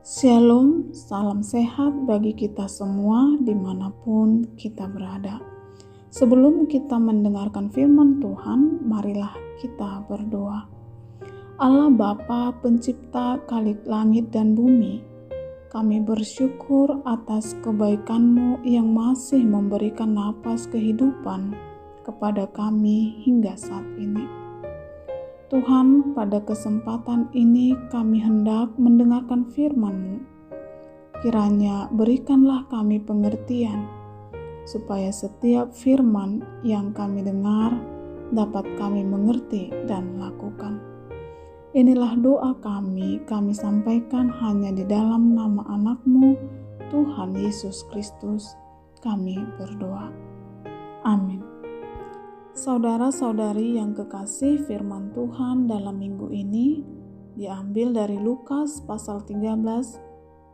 Shalom, salam sehat bagi kita semua dimanapun kita berada. Sebelum kita mendengarkan firman Tuhan, marilah kita berdoa. Allah Bapa pencipta kalik langit dan bumi, kami bersyukur atas kebaikan-Mu yang masih memberikan napas kehidupan kepada kami hingga saat ini. Tuhan, pada kesempatan ini kami hendak mendengarkan firman-Mu. Kiranya berikanlah kami pengertian, supaya setiap firman yang kami dengar dapat kami mengerti dan lakukan. Inilah doa kami sampaikan hanya di dalam nama anak-Mu, Tuhan Yesus Kristus, kami berdoa. Amin. Saudara-saudari yang kekasih, firman Tuhan dalam minggu ini diambil dari Lukas pasal 13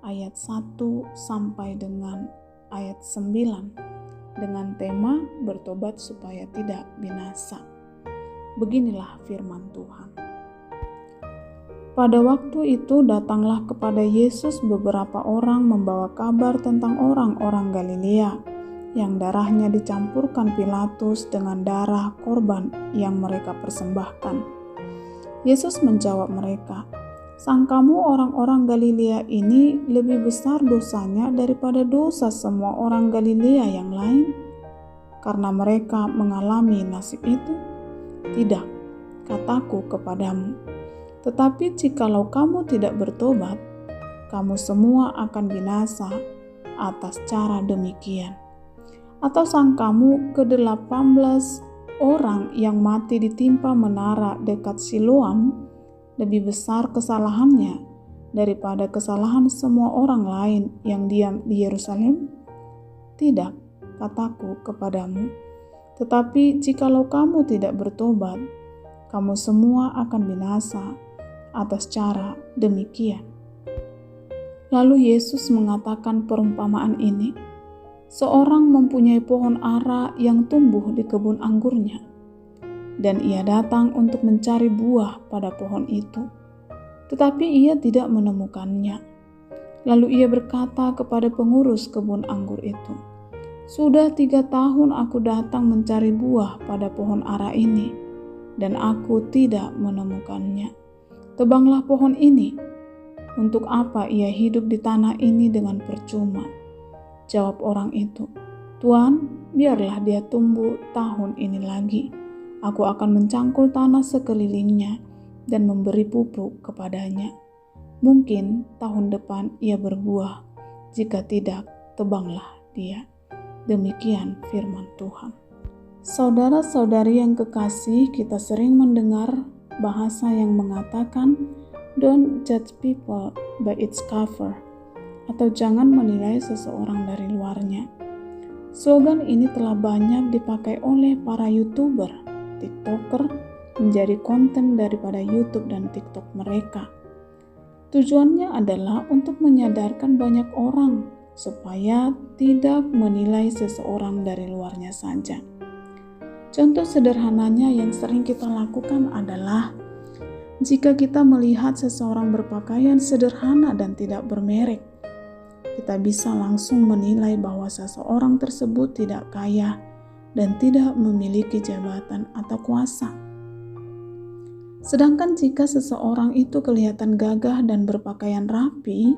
ayat 1 sampai dengan ayat 9 dengan tema bertobat supaya tidak binasa. Beginilah firman Tuhan. Pada waktu itu datanglah kepada Yesus beberapa orang membawa kabar tentang orang-orang Galilea yang darahnya dicampurkan Pilatus dengan darah korban yang mereka persembahkan. Yesus menjawab mereka, "Sangkamu orang-orang Galilea ini lebih besar dosanya daripada dosa semua orang Galilea yang lain? Karena mereka mengalami nasib itu? Tidak, kataku kepadamu. Tetapi jikalau kamu tidak bertobat, kamu semua akan binasa atas cara demikian. Atau sangkamu ke-18 orang yang mati ditimpa menara dekat Siloam lebih besar kesalahannya daripada kesalahan semua orang lain yang diam di Yerusalem? Tidak, kataku kepadamu. Tetapi jikalau kamu tidak bertobat, kamu semua akan binasa atas cara demikian." Lalu Yesus mengatakan perumpamaan ini. Seorang mempunyai pohon ara yang tumbuh di kebun anggurnya, dan ia datang untuk mencari buah pada pohon itu, tetapi ia tidak menemukannya. Lalu ia berkata kepada pengurus kebun anggur itu, "Sudah 3 tahun aku datang mencari buah pada pohon ara ini, dan aku tidak menemukannya. Tebanglah pohon ini. Untuk apa ia hidup di tanah ini dengan percuma?" Jawab orang itu, "Tuan, biarlah dia tumbuh tahun ini lagi. Aku akan mencangkul tanah sekelilingnya dan memberi pupuk kepadanya. Mungkin tahun depan ia berbuah. Jika tidak, tebanglah dia." Demikian firman Tuhan. Saudara-saudari yang kekasih, kita sering mendengar bahasa yang mengatakan, "Don't judge people by its cover," atau jangan menilai seseorang dari luarnya. Slogan ini telah banyak dipakai oleh para YouTuber, TikToker, menjadi konten daripada YouTube dan TikTok mereka. Tujuannya adalah untuk menyadarkan banyak orang supaya tidak menilai seseorang dari luarnya saja. Contoh sederhananya yang sering kita lakukan adalah jika kita melihat seseorang berpakaian sederhana dan tidak bermerek, kita bisa langsung menilai bahwa seseorang tersebut tidak kaya dan tidak memiliki jabatan atau kuasa. Sedangkan jika seseorang itu kelihatan gagah dan berpakaian rapi,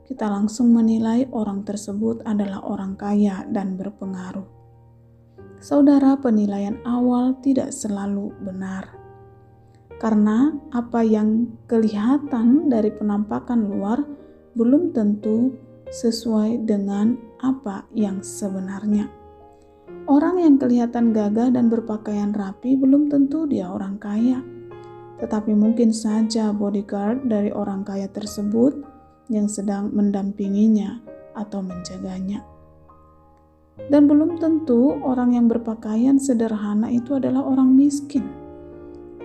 kita langsung menilai orang tersebut adalah orang kaya dan berpengaruh. Saudara, penilaian awal tidak selalu benar. Karena apa yang kelihatan dari penampakan luar belum tentu sesuai dengan apa yang sebenarnya. Orang yang kelihatan gagah dan berpakaian rapi belum tentu dia orang kaya, tetapi mungkin saja bodyguard dari orang kaya tersebut yang sedang mendampinginya atau menjaganya. Dan belum tentu orang yang berpakaian sederhana itu adalah orang miskin,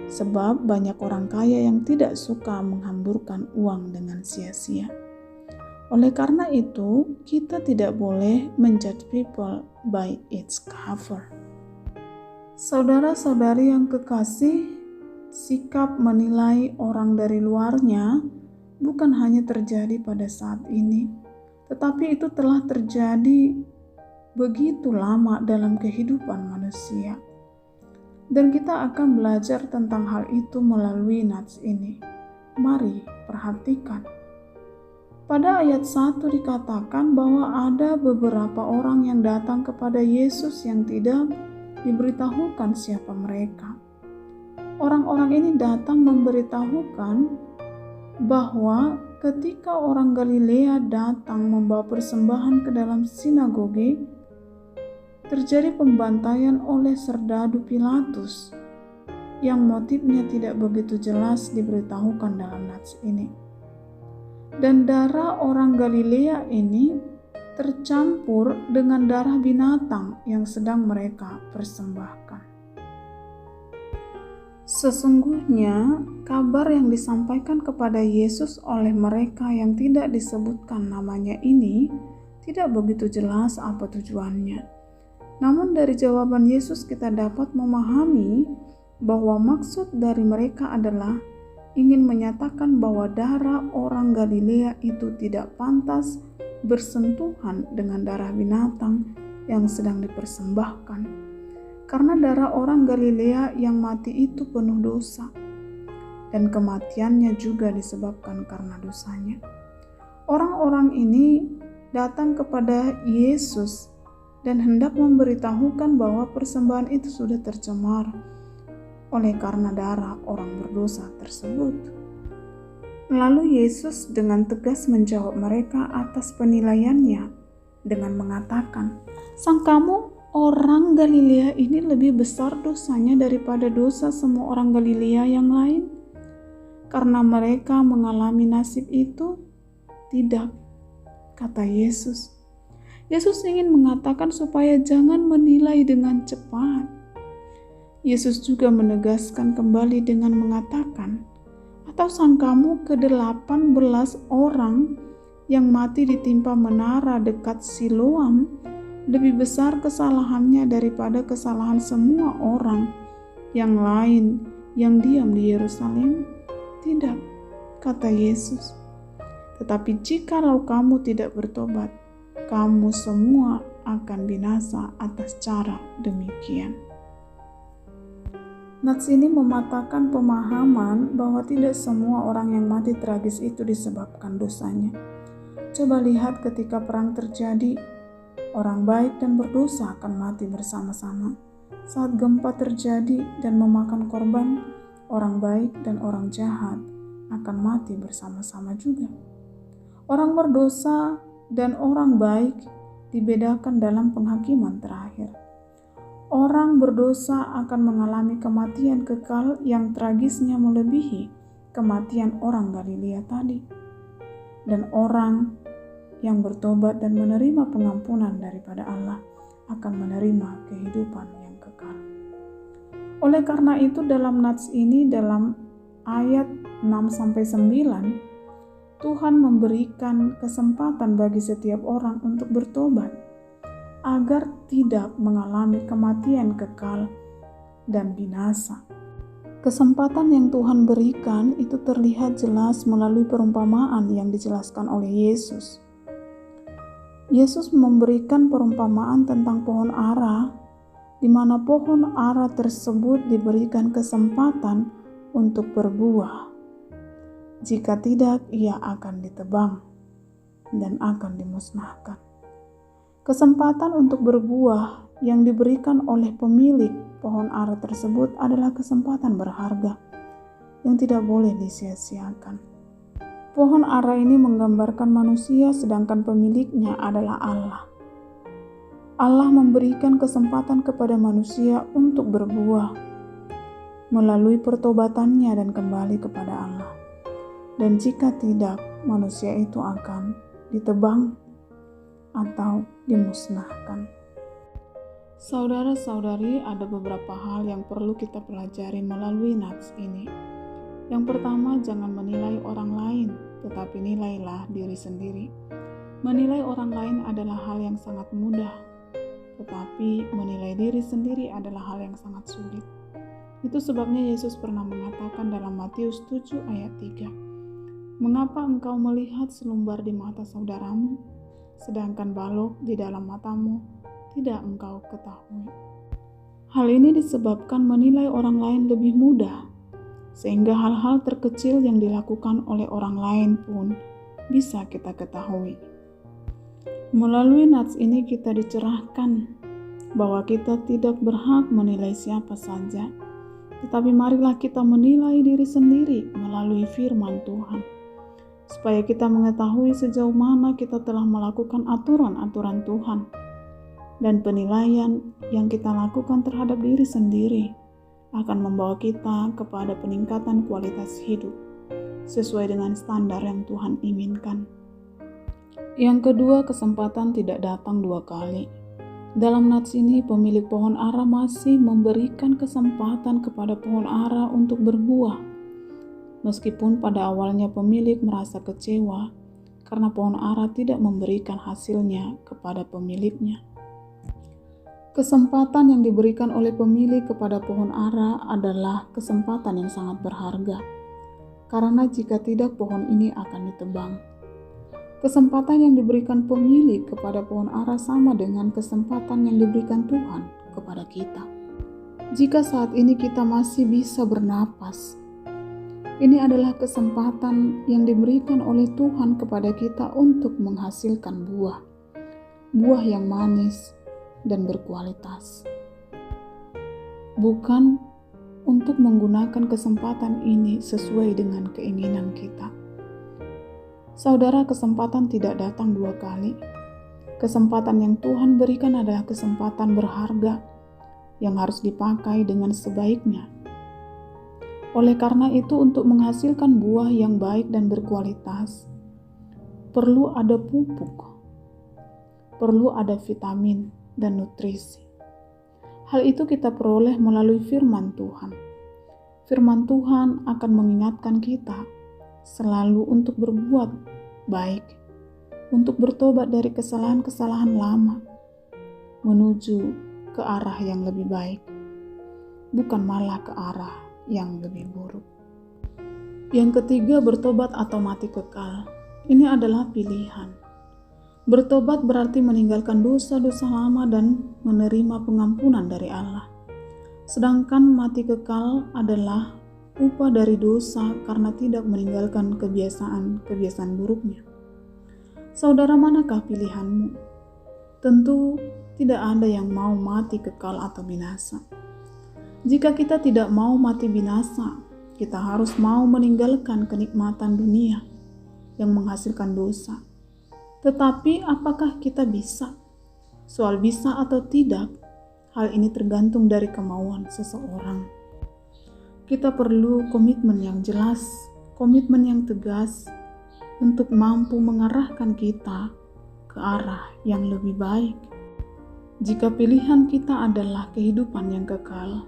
sebab banyak orang kaya yang tidak suka menghamburkan uang dengan sia-sia. Oleh karena itu, kita tidak boleh menjudge people by its cover. Saudara-saudari yang kekasih, sikap menilai orang dari luarnya bukan hanya terjadi pada saat ini, tetapi itu telah terjadi begitu lama dalam kehidupan manusia. Dan kita akan belajar tentang hal itu melalui nats ini. Mari perhatikan. Pada ayat 1 dikatakan bahwa ada beberapa orang yang datang kepada Yesus yang tidak diberitahukan siapa mereka. Orang-orang ini datang memberitahukan bahwa ketika orang Galilea datang membawa persembahan ke dalam sinagoge, terjadi pembantaian oleh serdadu Pilatus yang motifnya tidak begitu jelas diberitahukan dalam nats ini. Dan darah orang Galilea ini tercampur dengan darah binatang yang sedang mereka persembahkan. Sesungguhnya kabar yang disampaikan kepada Yesus oleh mereka yang tidak disebutkan namanya ini tidak begitu jelas apa tujuannya. Namun dari jawaban Yesus kita dapat memahami bahwa maksud dari mereka adalah ingin menyatakan bahwa darah orang Galilea itu tidak pantas bersentuhan dengan darah binatang yang sedang dipersembahkan. Karena darah orang Galilea yang mati itu penuh dosa, dan kematiannya juga disebabkan karena dosanya. Orang-orang ini datang kepada Yesus dan hendak memberitahukan bahwa persembahan itu sudah tercemar oleh karena darah orang berdosa tersebut. Lalu Yesus dengan tegas menjawab mereka atas penilaiannya dengan mengatakan, "Sang kamu orang Galilea ini lebih besar dosanya daripada dosa semua orang Galilea yang lain? Karena mereka mengalami nasib itu? Tidak," kata Yesus. Yesus ingin mengatakan supaya jangan menilai dengan cepat. Yesus juga menegaskan kembali dengan mengatakan, "Atau sangkamu ke-18 orang yang mati ditimpa menara dekat Siloam lebih besar kesalahannya daripada kesalahan semua orang yang lain yang diam di Yerusalem? Tidak," kata Yesus. "Tetapi jikalau kamu tidak bertobat, kamu semua akan binasa atas cara demikian." Nats ini mematahkan pemahaman bahwa tidak semua orang yang mati tragis itu disebabkan dosanya. Coba lihat ketika perang terjadi, orang baik dan berdosa akan mati bersama-sama. Saat gempa terjadi dan memakan korban, orang baik dan orang jahat akan mati bersama-sama juga. Orang berdosa dan orang baik dibedakan dalam penghakiman terakhir. Orang berdosa akan mengalami kematian kekal yang tragisnya melebihi kematian orang Galilea tadi. Dan orang yang bertobat dan menerima pengampunan daripada Allah akan menerima kehidupan yang kekal. Oleh karena itu dalam nats ini, dalam ayat 6-9, Tuhan memberikan kesempatan bagi setiap orang untuk bertobat agar tidak mengalami kematian kekal dan binasa. Kesempatan yang Tuhan berikan itu terlihat jelas melalui perumpamaan yang dijelaskan oleh Yesus. Yesus memberikan perumpamaan tentang pohon ara, di mana pohon ara tersebut diberikan kesempatan untuk berbuah. Jika tidak, ia akan ditebang dan akan dimusnahkan. Kesempatan untuk berbuah yang diberikan oleh pemilik pohon ara tersebut adalah kesempatan berharga yang tidak boleh disia-siakan. Pohon ara ini menggambarkan manusia, sedangkan pemiliknya adalah Allah. Allah memberikan kesempatan kepada manusia untuk berbuah melalui pertobatannya dan kembali kepada Allah. Dan jika tidak, manusia itu akan ditebang atau dimusnahkan. Saudara-saudari, ada beberapa hal yang perlu kita pelajari melalui nats ini. Yang pertama, jangan menilai orang lain, tetapi nilailah diri sendiri. Menilai orang lain adalah hal yang sangat mudah, tetapi menilai diri sendiri adalah hal yang sangat sulit. Itu sebabnya Yesus pernah mengatakan dalam Matius 7 ayat 3, Mengapa engkau melihat selumbar di mata saudaramu, sedangkan balok di dalam matamu tidak engkau ketahui? Hal ini disebabkan menilai orang lain lebih mudah, sehingga hal-hal terkecil yang dilakukan oleh orang lain pun bisa kita ketahui. Melalui nats ini kita dicerahkan bahwa kita tidak berhak menilai siapa saja, tetapi marilah kita menilai diri sendiri melalui firman Tuhan, supaya kita mengetahui sejauh mana kita telah melakukan aturan-aturan Tuhan, dan penilaian yang kita lakukan terhadap diri sendiri akan membawa kita kepada peningkatan kualitas hidup sesuai dengan standar yang Tuhan inginkan. Yang kedua, kesempatan tidak datang dua kali. Dalam nats ini, pemilik pohon ara masih memberikan kesempatan kepada pohon ara untuk berbuah. Meskipun pada awalnya pemilik merasa kecewa karena pohon ara tidak memberikan hasilnya kepada pemiliknya. Kesempatan yang diberikan oleh pemilik kepada pohon ara adalah kesempatan yang sangat berharga, karena jika tidak pohon ini akan ditebang. Kesempatan yang diberikan pemilik kepada pohon ara sama dengan kesempatan yang diberikan Tuhan kepada kita. Jika saat ini kita masih bisa bernapas, ini adalah kesempatan yang diberikan oleh Tuhan kepada kita untuk menghasilkan buah yang manis dan berkualitas. Bukan untuk menggunakan kesempatan ini sesuai dengan keinginan kita. Saudara, kesempatan tidak datang dua kali. Kesempatan yang Tuhan berikan adalah kesempatan berharga yang harus dipakai dengan sebaiknya. Oleh karena itu, untuk menghasilkan buah yang baik dan berkualitas, perlu ada pupuk, perlu ada vitamin dan nutrisi. Hal itu kita peroleh melalui firman Tuhan. Firman Tuhan akan mengingatkan kita selalu untuk berbuat baik, untuk bertobat dari kesalahan-kesalahan lama, menuju ke arah yang lebih baik, bukan malah ke arah yang lebih buruk. Yang ketiga, bertobat atau mati kekal. Ini adalah pilihan. Bertobat berarti meninggalkan dosa-dosa lama dan menerima pengampunan dari Allah. Sedangkan mati kekal adalah upah dari dosa karena tidak meninggalkan kebiasaan buruknya. Saudara, manakah pilihanmu? Tentu tidak ada yang mau mati kekal atau binasa. Jika kita tidak mau mati binasa, kita harus mau meninggalkan kenikmatan dunia yang menghasilkan dosa. Tetapi apakah kita bisa? Soal bisa atau tidak, hal ini tergantung dari kemauan seseorang. Kita perlu komitmen yang jelas, komitmen yang tegas untuk mampu mengarahkan kita ke arah yang lebih baik. Jika pilihan kita adalah kehidupan yang kekal,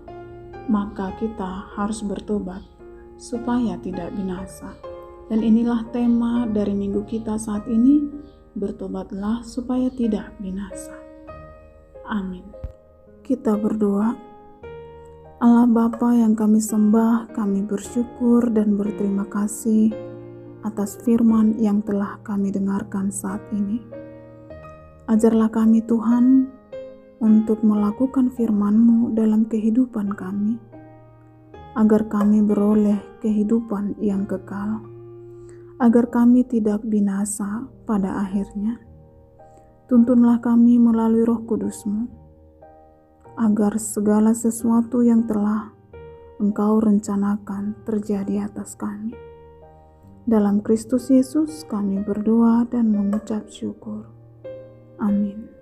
maka kita harus bertobat supaya tidak binasa. Dan inilah tema dari minggu kita saat ini, bertobatlah supaya tidak binasa. Amin. Kita berdoa. Allah Bapa yang kami sembah, kami bersyukur dan berterima kasih atas firman yang telah kami dengarkan saat ini. Ajarlah kami Tuhan untuk melakukan firman-Mu dalam kehidupan kami, agar kami beroleh kehidupan yang kekal, agar kami tidak binasa pada akhirnya. Tuntunlah kami melalui Roh Kudus-Mu, agar segala sesuatu yang telah Engkau rencanakan terjadi atas kami. Dalam Kristus Yesus kami berdoa dan mengucap syukur. Amin.